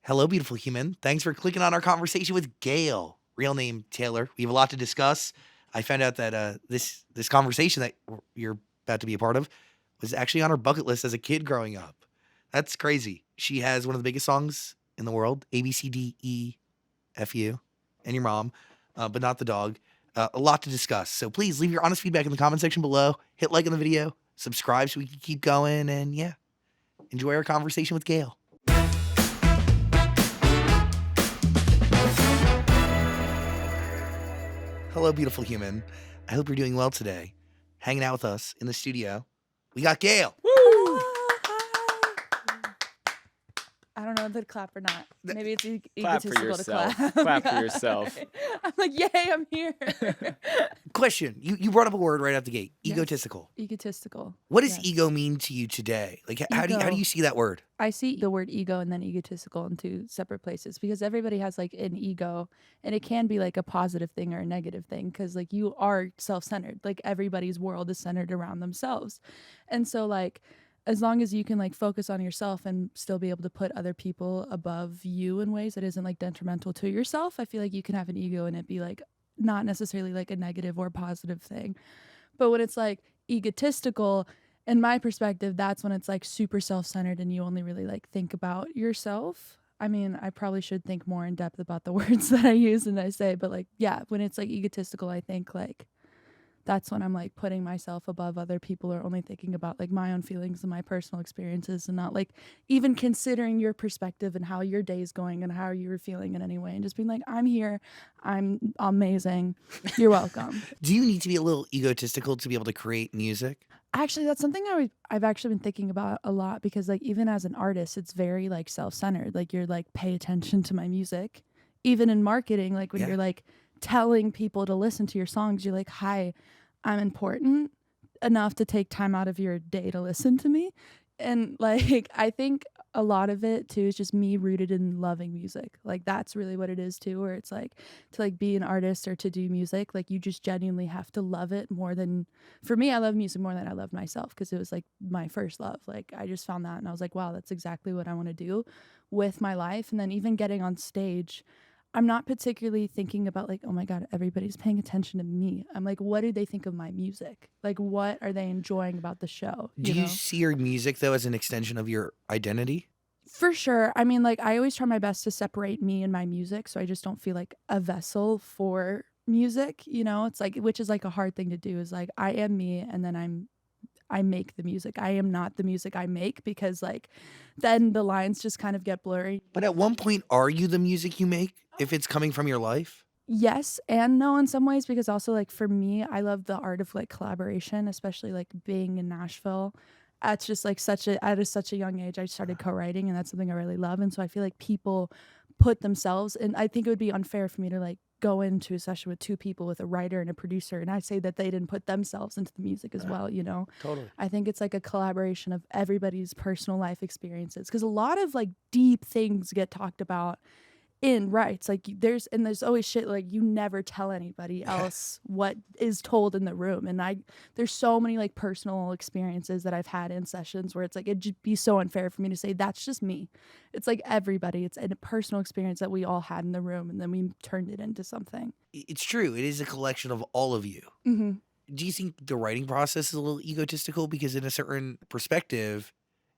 Hello, beautiful human. Thanks for clicking on our conversation with GAYLE. Real name Taylor. We have a lot to discuss. I found out that this conversation that you're about to be a part of was actually on her bucket list as a kid growing up. That's crazy. She has one of the biggest songs in the world, ABCDEFU, and your mom, but not the dog. A lot to discuss. So please leave your honest feedback in the comment section below. Hit like on the video, subscribe so we can keep going, and yeah, enjoy our conversation with GAYLE. Hello, beautiful human. I hope you're doing well today. Hanging out with us in the studio, we got GAYLE. Woo! I don't know if to clap or not. Maybe it's egotistical to clap. Clap for yourself. I'm like, yay, I'm here. Question. You brought up a word right out the gate. Yes. Egotistical. Egotistical. What does Yes. ego mean to you today? Like, how do you see that word? I see the word ego and then egotistical in two separate places because everybody has like an ego and it can be like a positive thing or a negative thing because like you are self-centered. Like everybody's world is centered around themselves. And so like as long as you can like focus on yourself and still be able to put other people above you in ways that isn't like detrimental to yourself, I feel like you can have an ego and it be like not necessarily like a negative or positive thing. But when it's like egotistical, in my perspective, that's when it's like super self-centered and you only really like think about yourself. I mean, I probably should think more in depth about the words that I use and I say, but like, yeah, when it's like egotistical, I think like that's when I'm like putting myself above other people or only thinking about like my own feelings and my personal experiences and not like even considering your perspective and how your day is going and how you're feeling in any way and just being like, I'm here, I'm amazing, you're welcome. Do you need to be a little egotistical to be able to create music? Actually, that's something I've actually been thinking about a lot because like even as an artist, it's very like self-centered. Like you're like, pay attention to my music. Even in marketing, like when you're like telling people to listen to your songs, you're like, hi, I'm important enough to take time out of your day to listen to me. And like I think a lot of it too is just me rooted in loving music. Like that's really what it is too, where it's like to like be an artist or to do music, like you just genuinely have to love it more than, for me, I love music more than I love myself because it was like my first love. Like I just found that and I was like, wow, that's exactly what I want to do with my life. And then even getting on stage, I'm not particularly thinking about like, oh my God, everybody's paying attention to me. I'm like, what do they think of my music? Like, what are they enjoying about the show? Do you see your music though as an extension of your identity? For sure. I mean, like, I always try my best to separate me and my music so I just don't feel like a vessel for music, you know? It's like, which is like a hard thing to do is like, I am me and then I make the music. I am not the music I make because like then the lines just kind of get blurry. But at one point, are you the music you make if it's coming from your life? Yes and no in some ways because also like for me, I love the art of like collaboration, especially like being in Nashville. It's just like at such a young age, I started co-writing and that's something I really love. And so I feel like people put themselves, and I think it would be unfair for me to like go into a session with two people, with a writer and a producer, and I say that they didn't put themselves into the music as well, you know? Totally. I think it's like a collaboration of everybody's personal life experiences because a lot of like deep things get talked about in rights. Like there's always shit like you never tell anybody else what is told in the room. And there's so many like personal experiences that I've had in sessions where it's like, it'd just be so unfair for me to say, that's just me. It's like everybody, it's a personal experience that we all had in the room. And then we turned it into something. It's true. It is a collection of all of you. Mm-hmm. Do you think the writing process is a little egotistical? Because in a certain perspective,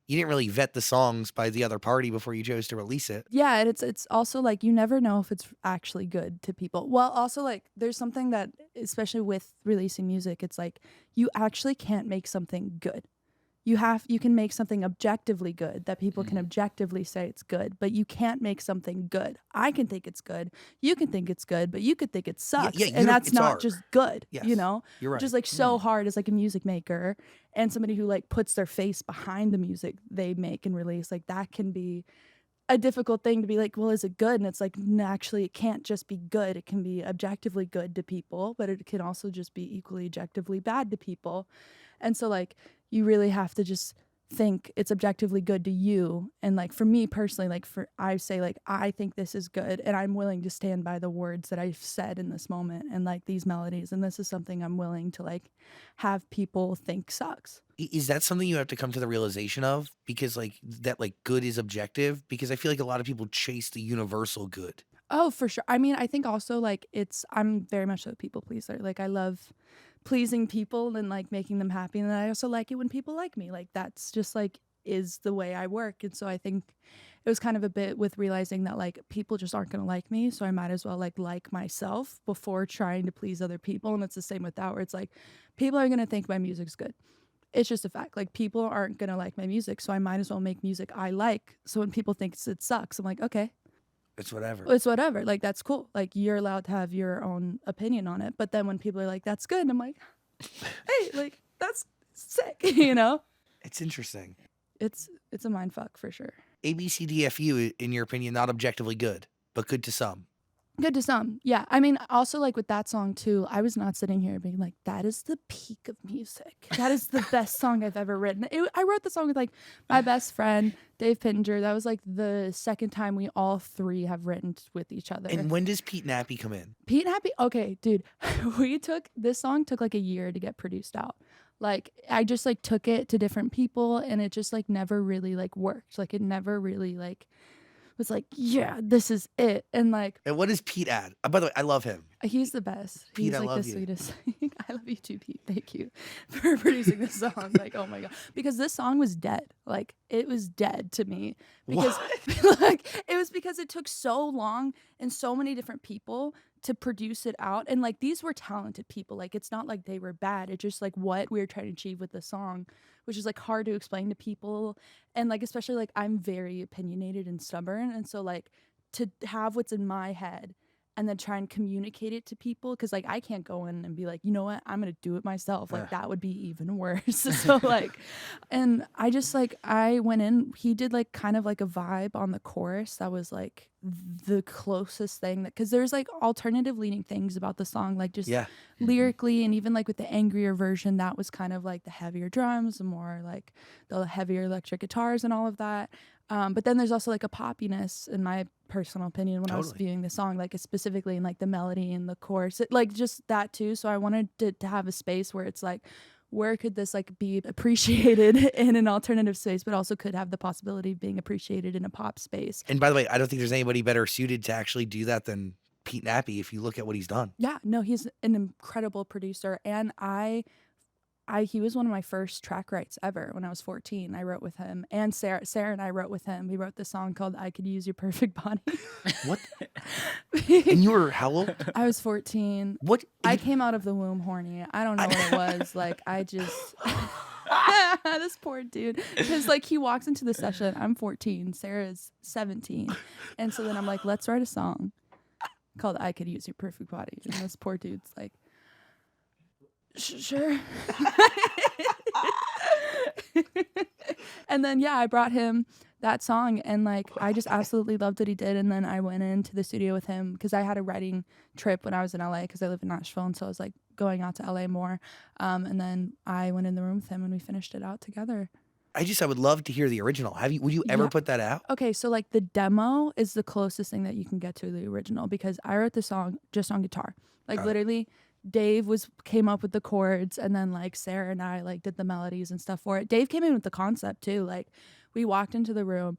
you didn't really vet the songs by the other party before you chose to release it. Yeah, and it's also like you never know if it's actually good to people. Well, also like there's something that, especially with releasing music, it's like you actually can't make something good. You can make something objectively good that people can objectively say it's good, but you can't make something good. I can think it's good, you can think it's good, but you could think it sucks, and that's not art. Just good. Yes, you know, you're right. Which is like so hard as like a music maker and somebody who like puts their face behind the music they make and release. Like that can be a difficult thing to be like, well, is it good? And it's like, no, actually, it can't just be good. It can be objectively good to people, but it can also just be equally objectively bad to people. And so like, you really have to just think it's objectively good to you, and like for me personally, like for I say like I think this is good and I'm willing to stand by the words that I've said in this moment and like these melodies, and this is something I'm willing to like have people think sucks. Is that something you have to come to the realization of? Because like that like good is objective? Because I feel like a lot of people chase the universal good. Oh, for sure. I mean, I think also like I'm very much a people pleaser. Like I love pleasing people and like making them happy, and then I also like it when people like me. Like that's just like is the way I work. And so I think it was kind of a bit with realizing that like people just aren't going to like me, so I might as well like myself before trying to please other people. And it's the same with that, where it's like people are going to think my music's good. It's just a fact. Like people aren't going to like my music, so I might as well make music I like. So when people think it sucks, I'm like, okay, It's whatever. it's whatever. Like that's cool. Like you're allowed to have your own opinion on it. But then when people are like, that's good, I'm like, hey, like that's sick, you know? It's interesting. It's a mind fuck for sure. ABCDFU, in your opinion, not objectively good, but good to some. Good to some. Yeah. I mean, also like with that song too, I was not sitting here being like, that is the peak of music. That is the best song I've ever written. I wrote the song with like my best friend, Dave Pinger. That was like the second time we all three have written with each other. And when does Pete Nappy come in? Pete Happy? Okay, dude. This song took like a year to get produced out. Like I just like took it to different people and it just like never really like worked. Like it never really like was like, yeah, this is it. And like And what does Pete add? By the way, I love him. he's the best. Pete, He's I like love the you. sweetest. I love you too, Pete. Thank you for producing this song. Like, oh my god. Because this song was dead. Like it was dead to me. Because like it was because it took so long and so many different people to produce it out. And like these were talented people. Like it's not like they were bad. It's just like what we were trying to achieve with the song, which is like hard to explain to people. And like especially like I'm very opinionated and stubborn. And so like to have what's in my head and then try and communicate it to people, because like I can't go in and be like, you know what, I'm gonna do it myself. Like that would be even worse. So like, and I just like I went in, he did like kind of like a vibe on the chorus that was like the closest thing, that because there's like alternative leading things about the song, like just Yeah. lyrically, and even like with the angrier version, that was kind of like the heavier drums, the more like the heavier electric guitars and all of that. But then there's also like a poppiness, in my personal opinion, when I was Totally. viewing the song, like specifically in like the melody and the chorus, like just that too. So I wanted to have a space where it's like, where could this like be appreciated in an alternative space, but also could have the possibility of being appreciated in a pop space. And by the way, I don't think there's anybody better suited to actually do that than Pete Nappy if you look at what he's done. Yeah, no, he's an incredible producer, and he was one of my first track writes ever when I was 14. I wrote with him, and Sarah and I wrote with him. We wrote this song called "I Could Use Your Perfect Body." What? And you were how old? I was 14. What? I came out of the womb horny. I don't know what it was. Like I just this poor dude, because like he walks into the session. I'm 14. Sarah's 17, and so then I'm like, let's write a song called "I Could Use Your Perfect Body," and this poor dude's like, sure. And then yeah, I brought him that song, and like I just absolutely loved what he did. And then I went into the studio with him because I had a writing trip when I was in LA, because I live in Nashville, and so I was like going out to LA more. And then I went in the room with him and we finished it out together. I would love to hear the original. Would you ever Yeah. put that out? Okay, so like the demo is the closest thing that you can get to the original, because I wrote the song just on guitar. Like literally Dave came up with the chords, and then like Sarah and I like did the melodies and stuff for it. Dave came in with the concept too. Like we walked into the room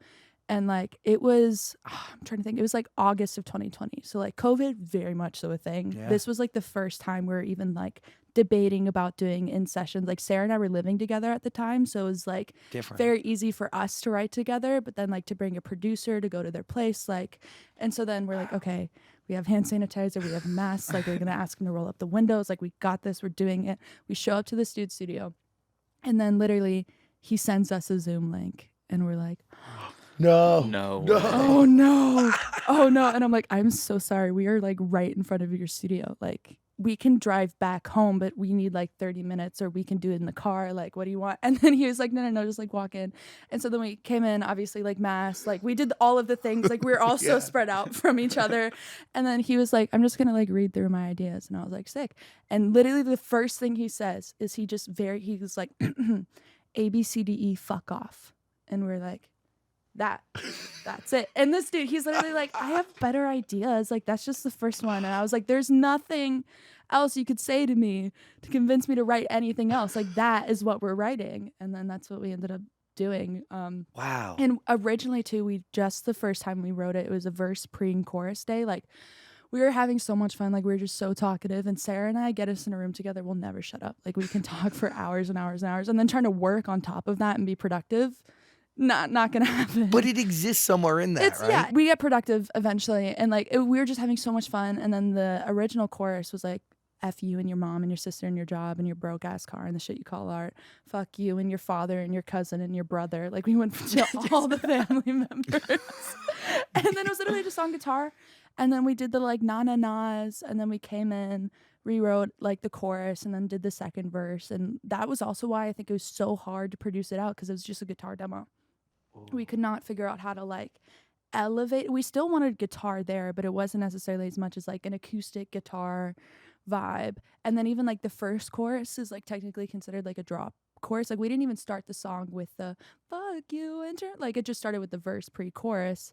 and like it was I'm trying to think, it was like August of 2020. So like COVID very much so a thing. Yeah. This was like the first time we were even like debating about doing in sessions. Like Sarah and I were living together at the time, so it was like Different. very easy for us to write together, but then like to bring a producer to go to their place, like, and so then we're like, okay, we have hand sanitizer, we have masks, like we're gonna ask him to roll up the windows, like we got this, we're doing it. We show up to this dude's studio, and then literally he sends us a Zoom link, and we're like, No. No. oh no, oh no. And I'm like, I'm so sorry, we are like right in front of your studio, like we can drive back home, but we need like 30 minutes, or we can do it in the car. Like, what do you want? And then he was like, no, just like walk in. And so then we came in, obviously like masks, like we did all of the things, like we were all so spread out from each other. And then he was like, I'm just going to like read through my ideas. And I was like, sick. And literally the first thing he says is he was like, ABCDE fuck off. And we're like, that's it. And this dude, he's literally like, I have better ideas. Like, that's just the first one. And I was like, there's nothing else you could say to me to convince me to write anything else. Like, that is what we're writing. And then that's what we ended up doing. Wow. And originally too, the first time we wrote it was a verse pre and chorus day. Like, we were having so much fun. Like, we were just so talkative. And Sarah and I get us in a room together, we'll never shut up. Like, we can talk for hours and hours and hours. And then trying to work on top of that and be productive, not gonna happen. But it exists somewhere in that, right? Yeah, we get productive eventually. And like, we were just having so much fun. And then the original chorus was like, F you and your mom and your sister and your job and your broke ass car and the shit you call art. Fuck you and your father and your cousin and your brother. Like, we went to all the family members. And then it was literally just on guitar. And then we did the like na-na-nas. And then we came in, rewrote like the chorus, and then did the second verse. And that was also why I think it was so hard to produce it out, because it was just a guitar demo. We could not figure out how to like elevate. We still wanted guitar there, but it wasn't necessarily as much as like an acoustic guitar vibe. And then even like the first chorus is like technically considered like a drop chorus. Like, we didn't even start the song with the fuck you and like, it just started with the verse pre-chorus.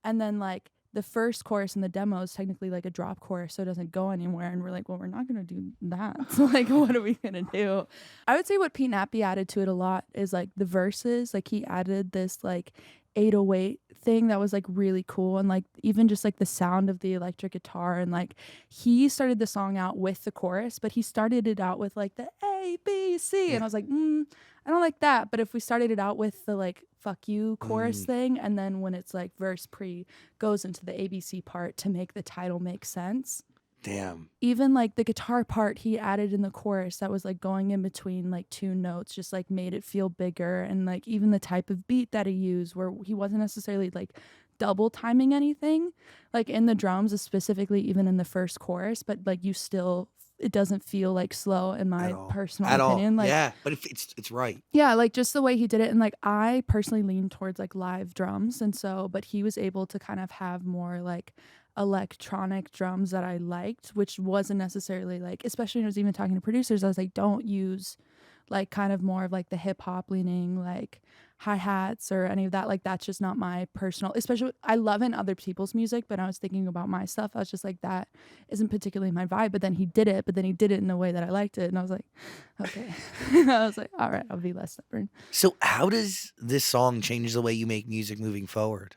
And then like the first chorus in the demo is technically like a drop chorus, so it doesn't go anywhere. And we're like, well, we're not gonna do that. So like, what are we gonna do? I would say what Pete Nappy added to it a lot is like the verses. Like, he added this like 808 thing that was like really cool, and like even just like the sound of the electric guitar. And like, he started the song out with the chorus, but he started it out with like the A B C, and I was like, I don't like that. But if we started it out with the like fuck you chorus thing, and then when it's like verse pre goes into the ABC part to make the title make sense. Damn. Even like the guitar part he added in the chorus that was like going in between like two notes just like made it feel bigger. And like even the type of beat that he used, where he wasn't necessarily like double timing anything like in the drums, specifically even in the first chorus, but like it doesn't feel like slow in my personal opinion. Like, yeah, but if it's right. Yeah, like just the way he did it. And like, I personally lean towards like live drums, and so, but he was able to kind of have more like electronic drums that I liked, which wasn't necessarily like, especially when I was even talking to producers, I was like, don't use like kind of more of like the hip hop leaning like hi-hats or any of that. Like, that's just not my personal, especially I love in other people's music, but I was thinking about my stuff, I was just like, that isn't particularly my vibe. But then he did it in a way that I liked it, and I was like, okay. I was like, all right, I'll be less stubborn. So how does this song change the way you make music moving forward?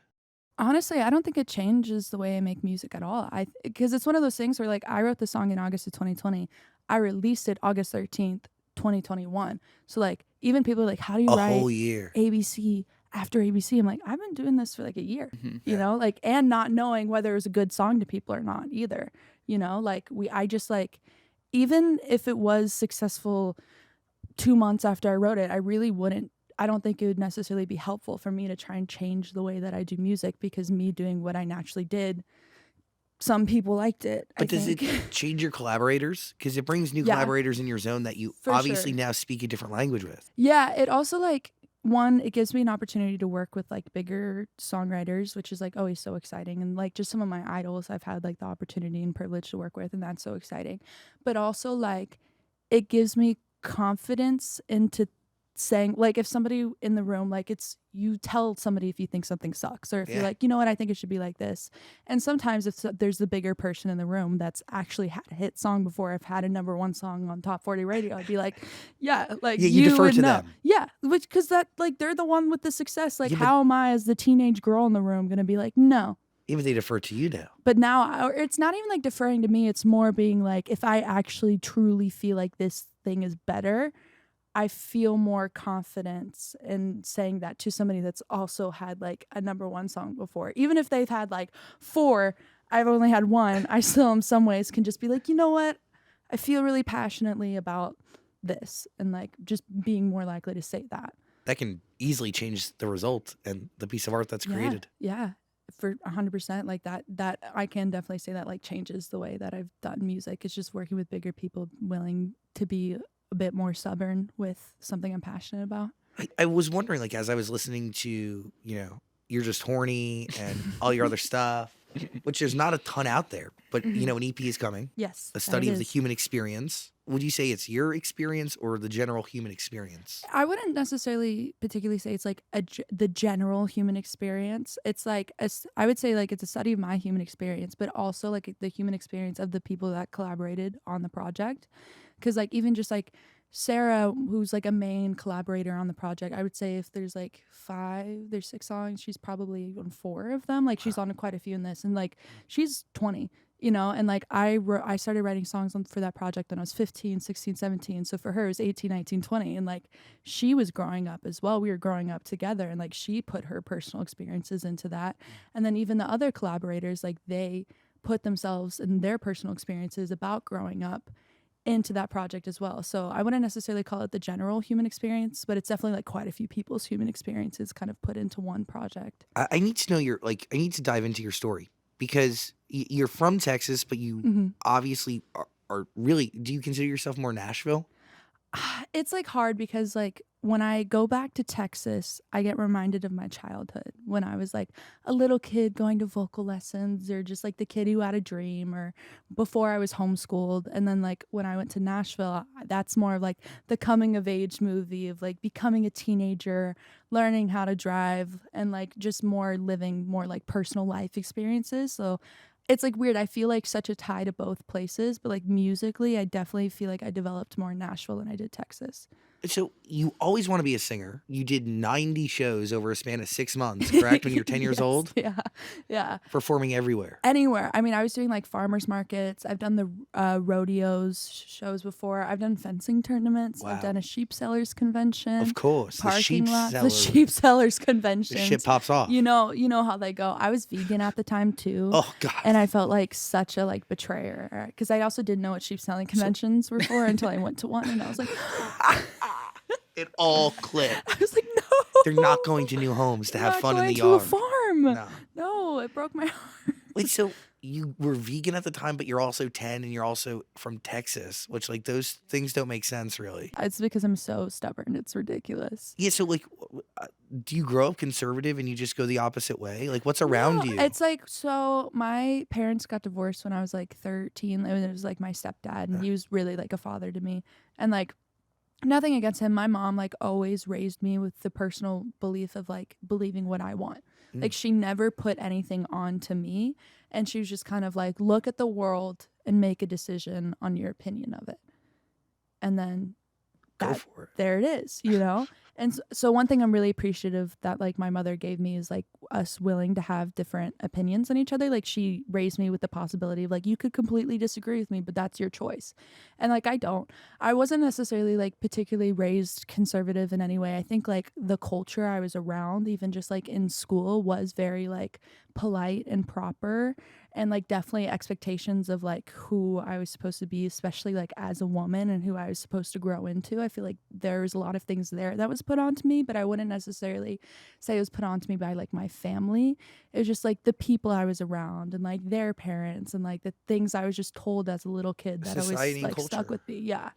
Honestly, I don't think it changes the way I make music at all. Because it's one of those things where like, I wrote the song in August of 2020, I released it August 13th 2021. So like, even people are like, how do you write whole year ABC after ABC? I'm like, I've been doing this for like a year, you know, like, and not knowing whether it was a good song to people or not either, you know, like I just like, even if it was successful 2 months after I wrote it, I don't think it would necessarily be helpful for me to try and change the way that I do music, because me doing what I naturally did, some people liked it. But does it change your collaborators? Because it brings new collaborators in your zone that you obviously now speak a different language with. Yeah, it also like, one, it gives me an opportunity to work with like bigger songwriters, which is like always so exciting. And like, just some of my idols I've had like the opportunity and privilege to work with, and that's so exciting. But also like, it gives me confidence into saying, like, if somebody in the room, like, you tell somebody if you think something sucks, or if you're like, you know what, I think it should be like this. And sometimes if there's the bigger person in the room that's actually had a hit song before, I've had a #1 song on top 40 radio, I'd be like, yeah, like, you defer to them. Yeah, because that, like, they're the one with the success. Like, how am I as the teenage girl in the room gonna be like, no? Even if they defer to you now. But now, it's not even like deferring to me, it's more being like, if I actually truly feel like this thing is better, I feel more confidence in saying that to somebody that's also had like a #1 song before. Even if they've had like 4, I've only had 1, I still in some ways can just be like, you know what, I feel really passionately about this, and like just being more likely to say that. That can easily change the result and the piece of art that's created. Yeah, for 100%. Like that I can definitely say that like changes the way that I've done music. It's just working with bigger people willing to be a bit more stubborn with something I'm passionate about. I was wondering, like, as I was listening to, you know, You're Just Horny and all your other stuff, which there's not a ton out there, but, you know, an EP is coming. Yes. A study of the human experience. would you say it's your experience or the general human experience? I wouldn't necessarily particularly say it's like the general human experience. It's like I would say like it's a study of my human experience, but also like the human experience of the people that collaborated on the project. Because like even just like Sarah, who's like a main collaborator on the project, I would say if there's like there's 6 songs, she's probably on 4 of them. Like she's on quite a few in this, and like she's 20. And like I started writing songs for that project when I was 15, 16, 17. So for her, it was 18, 19, 20. And like she was growing up as well. We were growing up together, and like she put her personal experiences into that. And then even the other collaborators, like they put themselves and their personal experiences about growing up into that project as well. So I wouldn't necessarily call it the general human experience, but it's definitely like quite a few people's human experiences kind of put into one project. I need to know I need to dive into your story because you're from Texas, but you Mm-hmm. obviously are really, do you consider yourself more Nashville? It's like hard because like when I go back to Texas, I get reminded of my childhood when I was like a little kid going to vocal lessons, or just like the kid who had a dream, or before I was homeschooled. And then like when I went to Nashville, that's more of like the coming of age movie of like becoming a teenager, learning how to drive, and like just more living more like personal life experiences. So it's like weird. I feel like such a tie to both places, but like musically, I definitely feel like I developed more in Nashville than I did Texas. So you always want to be a singer. You did 90 shows over a span of 6 months, correct? When you're 10 years Yes, old, yeah. performing everywhere. Anywhere. I mean, I was doing like farmers markets. I've done the rodeos shows before. I've done fencing tournaments. I've Wow. done a sheep sellers convention. Of course, the Parking sheep lots. seller, The sheep sellers the conventions. shit pops off. You know how they go. I was vegan at the time too. Oh God. And I felt like such a like betrayer because I also didn't know what sheep selling conventions were for until I went to one, and I was like, It all clicked. I was like, no, They're not going to new homes to have not fun in going the to yard. a farm. No. No, it broke my heart. Wait, so you were vegan at the time, but you're also 10 and you're also from Texas, which like those things don't make sense really. It's because I'm so stubborn. It's ridiculous. Yeah, so like, do you grow up conservative and you just go the opposite way? Like, what's around No, you? it's like, so my parents got divorced when I was like 13. It was like my stepdad, and he was really like a father to me. And like, nothing against him. My mom like always raised me with the personal belief of like believing what I want. Like she never put anything on to me, and she was just kind of like, look at the world and make a decision on your opinion of it. And then Go for it. there it is, And so one thing I'm really appreciative that like my mother gave me is like us willing to have different opinions on each other. Like she raised me with the possibility of like, you could completely disagree with me, but that's your choice. And like I wasn't necessarily like particularly raised conservative in any way. I think like the culture I was around, even just like in school, was very like polite and proper, and like definitely expectations of like who I was supposed to be, especially like as a woman, and who I was supposed to grow into. I feel like there was a lot of things there that was put on to me, but I wouldn't necessarily say it was put on to me by like my family. It was just like the people I was around and like their parents, and like the things I was just told as a little kid that Society always and like culture. stuck with me. Yeah.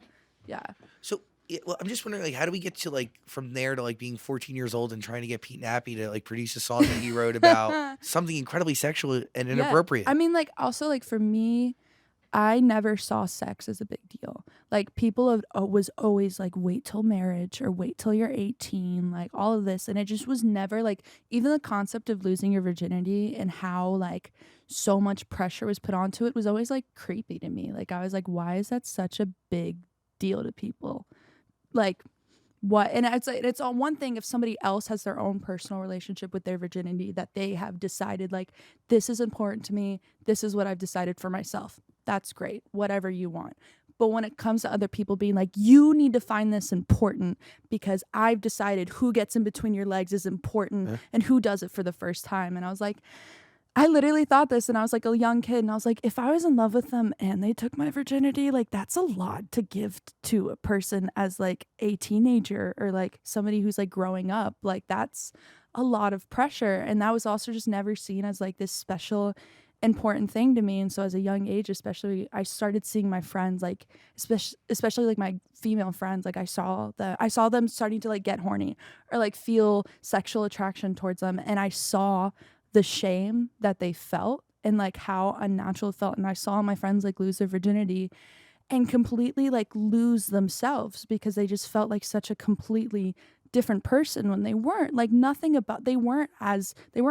So, well, I'm just wondering, like, how do we get to like from there to like being 14 years old and trying to get Pete Nappy to like produce a song that you wrote about something incredibly sexual and Yeah. inappropriate? I mean, like also like for me, I never saw sex as a big deal. Like people was always like, wait till marriage or wait till you're 18, like all of this. And it just was never like, even the concept of losing your virginity and how like so much pressure was put onto it was always like creepy to me. Like I was like, why is that such a big deal to people? Like what? And it's like, it's on one thing if somebody else has their own personal relationship with their virginity that they have decided like, this is important to me. This is what I've decided for myself. That's great. Whatever you want. But when it comes to other people being like, you need to find this important because I've decided who gets in between your legs is important and who does it for the first time. And I was like, I literally thought this, and I was like a young kid, and I was like, if I was in love with them and they took my virginity, like that's a lot to give to a person as like a teenager or like somebody who's like growing up. Like that's a lot of pressure. And that was also just never seen as like this special important thing to me. And so as a young age, especially, I started seeing my friends, like especially like my female friends, like I saw them starting to like get horny or like feel sexual attraction towards them, and I saw the shame that they felt and like how unnatural it felt, and I saw my friends like lose their virginity, and completely like lose themselves because they just felt like such a completely different person when they weren't. Like nothing about, they weren't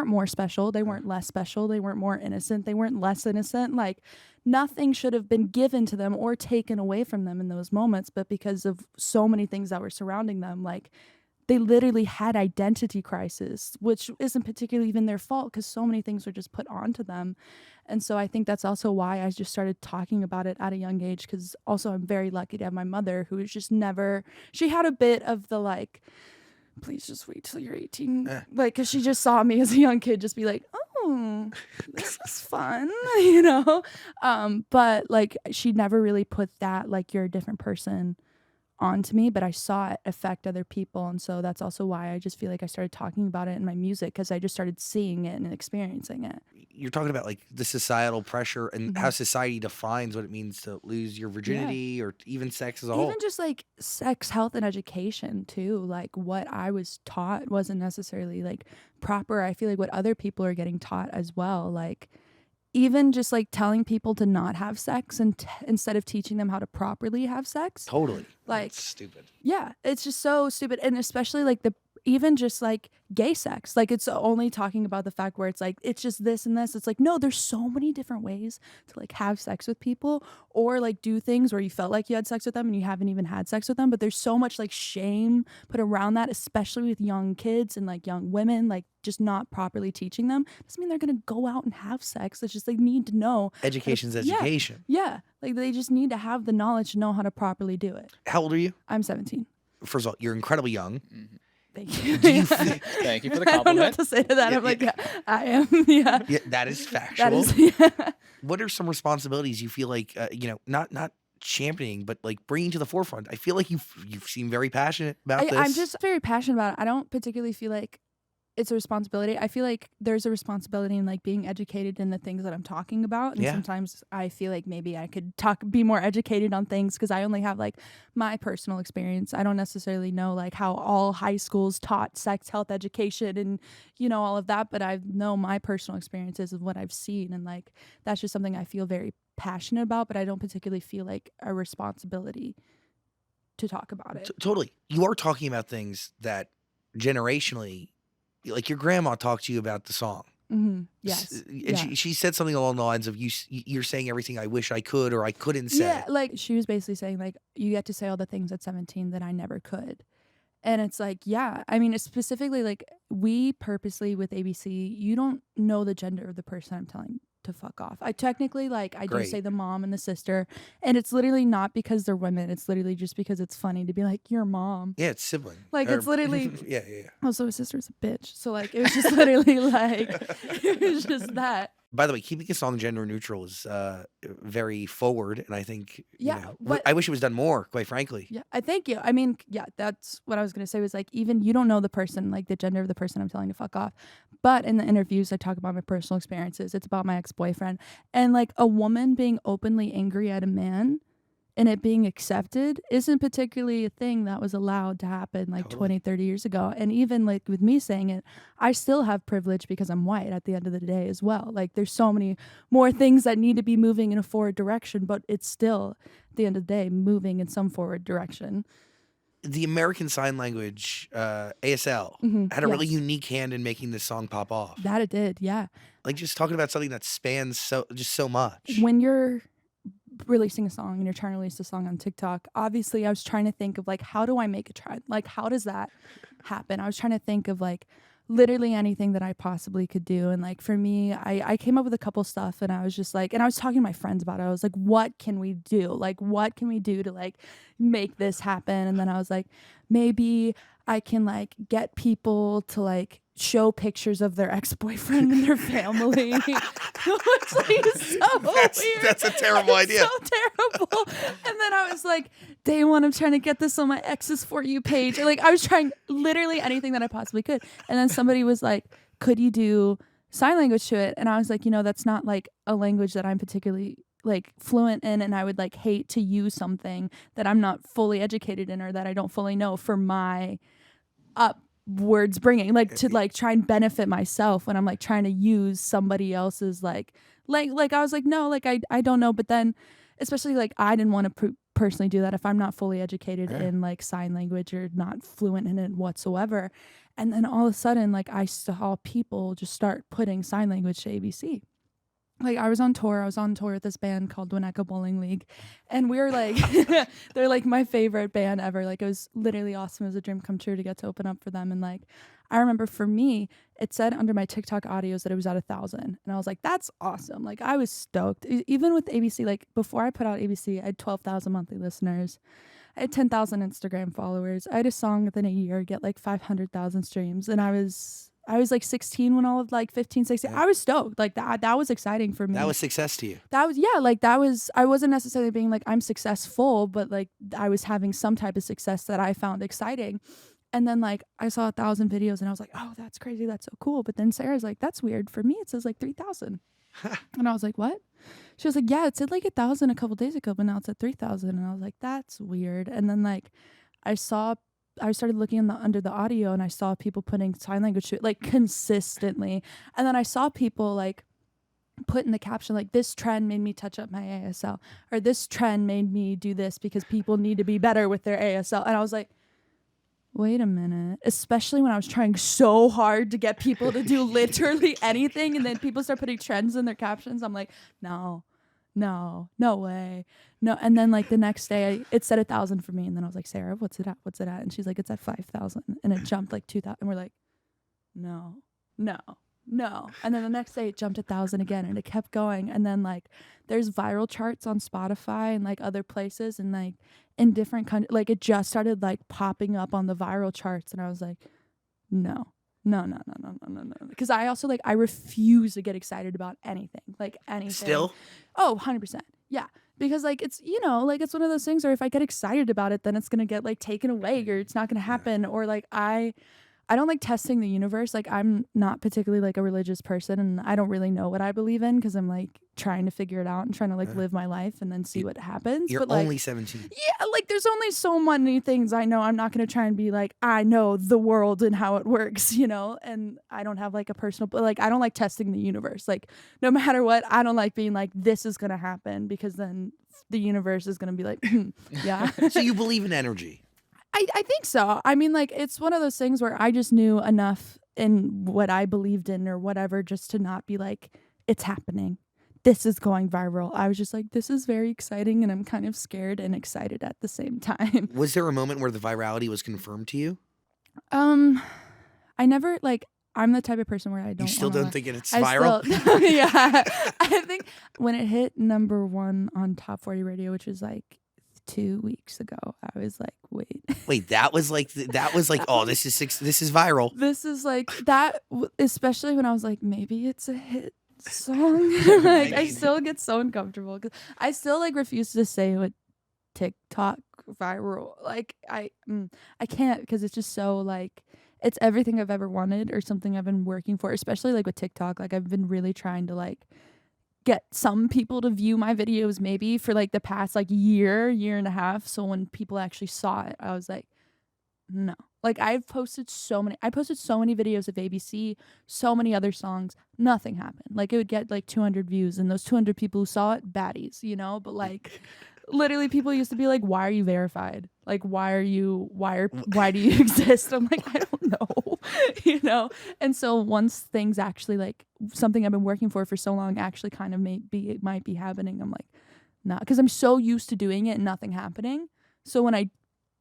more special, they weren't less special, they weren't more innocent, they weren't less innocent. Like nothing should have been given to them or taken away from them in those moments, but because of so many things that were surrounding them, like they literally had identity crisis, which isn't particularly even their fault because so many things were just put onto them. And so I think that's also why I just started talking about it at a young age, because also I'm very lucky to have my mother who was just never, she had a bit of the like, please just wait till you're 18. Like, because she just saw me as a young kid just be like, oh, this is fun, you know? But like, she never really put that, like, you're a different person onto me, but I saw it affect other people. And so that's also why I just feel like I started talking about it in my music, because I just started seeing it and experiencing it. You're talking about like the societal pressure and how society defines what it means to lose your virginity or even sex as a whole. Even just like sex, health, and education too. Like what I was taught wasn't necessarily like proper. I feel like what other people are getting taught as well. Like even just like telling people to not have sex and instead of teaching them how to properly have sex. Totally. Like that's stupid. Yeah, it's just so stupid. And especially like even just like gay sex, like it's only talking about the fact where it's like it's just this and this. It's like, no, there's so many different ways to like have sex with people or like do things where you felt like you had sex with them and you haven't even had sex with them. But there's so much like shame put around that, especially with young kids and like young women, like just not properly teaching them. Doesn't mean they're gonna go out and have sex. It's just they need to know. Education's education. Yeah, like they just need to have the knowledge to know how to properly do it. How old are you? I'm 17. First of all, you're incredibly young. Thank you. Thank you for the compliment. I don't know what to say to that. I'm like, yeah, I am. Yeah. Yeah, that is factual. That is, yeah. What are some responsibilities you feel like, not championing, but like bringing to the forefront? I feel like you seem very passionate about this. I'm just very passionate about it. I don't particularly feel like it's a responsibility. I feel like there's a responsibility in like being educated in the things that I'm talking about. And sometimes I feel like maybe I could be more educated on things because I only have like my personal experience. I don't necessarily know like how all high schools taught sex, health, education and, you know, all of that. But I know my personal experiences of what I've seen. And like, that's just something I feel very passionate about, but I don't particularly feel like a responsibility to talk about it. Totally. You are talking about things that generationally, like your grandma talked to you about the song. Mm-hmm. Yes. And she said something along the lines of you're saying everything I wish I could or I couldn't say. Yeah, like she was basically saying like you get to say all the things at 17 that I never could. And it's like, yeah, I mean, it's specifically like we purposely with ABC, you don't know the gender of the person I'm telling to fuck off. I technically like I do say the mom and the sister, and it's literally not because they're women. It's literally just because it's funny to be like your mom. Yeah, it's sibling. Like it's literally yeah. Also, his sister's a bitch, so like it was just literally like it was just that. By the way, keeping a song gender neutral is very forward, and I think but I wish it was done more, quite frankly. Yeah, I thank you. I mean, yeah, that's what I was gonna say was like even you don't know the person, like the gender of the person I'm telling to fuck off. But in the interviews, I talk about my personal experiences. It's about my ex-boyfriend and like a woman being openly angry at a man and it being accepted isn't particularly a thing that was allowed to happen like 20, 30 years ago. And even like with me saying it, I still have privilege because I'm white at the end of the day as well. Like there's so many more things that need to be moving in a forward direction, but it's still at the end of the day moving in some forward direction. The American Sign Language, ASL, had a really unique hand in making this song pop off. That it did, yeah. Like just talking about something that spans so much. When you're releasing a song and you're trying to release a song on TikTok, obviously I was trying to think of like, how do I make a trend? Like, how does that happen? I was trying to think of like literally anything that I possibly could do. And like, for me, I came up with a couple stuff and I was just like, and I was talking to my friends about it. I was like, what can we do? Like, what can we do to like make this happen? And then I was like, maybe I can like get people to like show pictures of their ex-boyfriend and their family. Which like is so weird. That's a terrible idea. So terrible. And then I was like, day one, I'm trying to get this on my ex's For You page. Like I was trying literally anything that I possibly could. And then somebody was like, could you do sign language to it? And I was like, that's not like a language that I'm particularly like fluent in, and I would like hate to use something that I'm not fully educated in or that I don't fully know for my words bringing, like to like try and benefit myself when I'm like trying to use somebody else's like I was like, no, like I don't know. But then especially like I didn't want to personally do that if I'm not fully educated Yeah. in like sign language or not fluent in it whatsoever. And then all of a sudden, like I saw people just start putting sign language to ABC. Like I was on tour with this band called Winnetka Bowling League, and we were like they're like my favorite band ever. Like it was literally awesome. It was a dream come true to get to open up for them. And like I remember for me, it said under my TikTok audios that it was at 1,000, and I was like, that's awesome. Like I was stoked. Even with ABC, like before I put out ABC, I had 12,000 monthly listeners. I had 10,000 Instagram followers. I had a song within a year get like 500,000 streams, and I was like 16 when all of like 15, 16. Yeah. I was stoked. Like that was exciting for me. That was success to you. That was, yeah, like that was, I wasn't necessarily being like, I'm successful, but like I was having some type of success that I found exciting. And then like I saw 1,000 videos and I was like, oh, that's crazy. That's so cool. But then Sarah's like, that's weird. For me, it says like 3,000. And I was like, what? She was like, yeah, it said like 1,000 a couple days ago, but now it's at 3,000. And I was like, that's weird. And then like I started looking under the audio and I saw people putting sign language to it like consistently. And then I saw people like put in the caption like, this trend made me touch up my ASL, or this trend made me do this because people need to be better with their ASL. And I was like, wait a minute, especially when I was trying so hard to get people to do literally anything, and then people start putting trends in their captions. I'm like, no way, no. And then like the next day it said 1,000 for me, and then I was like, Sarah, what's it at? And she's like, it's at 5,000, and it jumped like 2,000, and we're like, no. And then the next day it jumped 1,000 again, and it kept going. And then like there's viral charts on Spotify and like other places, and like in different countries, like it just started like popping up on the viral charts, and I was like, no. Because I also like, I refuse to get excited about anything, like anything. Still? Oh, 100%. Yeah. Because like it's, you know, like it's one of those things where if I get excited about it, then it's gonna get like taken away, or it's not gonna happen. Or like I don't like testing the universe. Like I'm not particularly like a religious person, and I don't really know what I believe in because I'm like trying to figure it out and trying to like live my life and then see what happens. You're but, like, only 17. Yeah, like there's only so many things I know. I'm not going to try and be like, I know the world and how it works, you know? And I don't have like a personal, but like I don't like testing the universe. Like no matter what, I don't like being like, this is going to happen, because then the universe is going to be like, yeah. So you believe in energy? I think so. I mean, like, it's one of those things where I just knew enough in what I believed in or whatever, just to not be like, it's happening, this is going viral. I was just like, this is very exciting, and I'm kind of scared and excited at the same time. Was there a moment where the virality was confirmed to you? I never, like, I'm the type of person where I don't. You still don't think it's I viral? Yeah. I think when it hit #1 on Top 40 Radio, which was like 2 weeks ago, I was like, wait, that was like, oh, this is viral. This is like that, especially when I was like, maybe it's a hit song. Like I still get so uncomfortable because I still like refuse to say what TikTok viral. Like I can't, because it's just so like, it's everything I've ever wanted or something I've been working for, especially like with TikTok. Like I've been really trying to like get some people to view my videos maybe for like the past like year and a half. So when people actually saw it, I was like, no. Like I posted so many videos of ABC, so many other songs, nothing happened. Like it would get like 200 views, and those 200 people who saw it, baddies, you know? But like literally people used to be like, why are you verified? Like why do you exist? I'm like, I don't know. You know? And so once things actually, like something I've been working for so long actually kind of might be happening, I'm like, nah, because I'm so used to doing it and nothing happening. So when I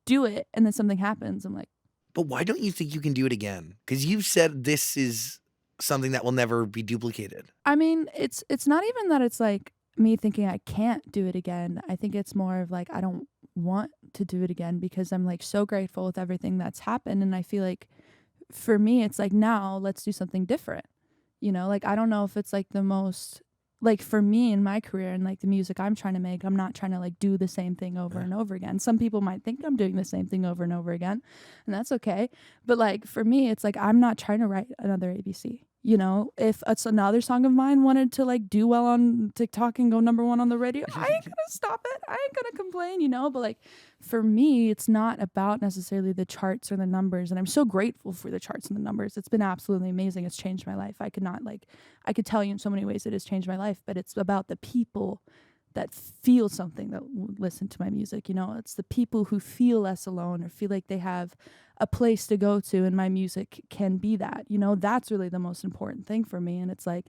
do it and then something happens, I'm like, but why don't you think you can do it again? Because you've said this is something that will never be duplicated. I mean, it's not even that it's like me thinking I can't do it again. I think it's more of like, I don't want to do it again, because I'm like so grateful with everything that's happened. And I feel like for me, it's like, now let's do something different. You know, like, I don't know if it's like the most, like for me in my career and like the music I'm trying to make, I'm not trying to like do the same thing over and over again. Some people might think I'm doing the same thing over and over again, and that's okay. But like for me, it's like, I'm not trying to write another ABC. You know, if it's another song of mine wanted to like do well on TikTok and go #1 on the radio, I ain't gonna stop it. I ain't gonna complain, you know. But like for me, it's not about necessarily the charts or the numbers. And I'm so grateful for the charts and the numbers. It's been absolutely amazing. It's changed my life. I could tell you in so many ways it has changed my life, but it's about the people that feel something that listen to my music. It's the people who feel less alone or feel like they have a place to go to, and my music can be that. That's really the most important thing for me. And it's like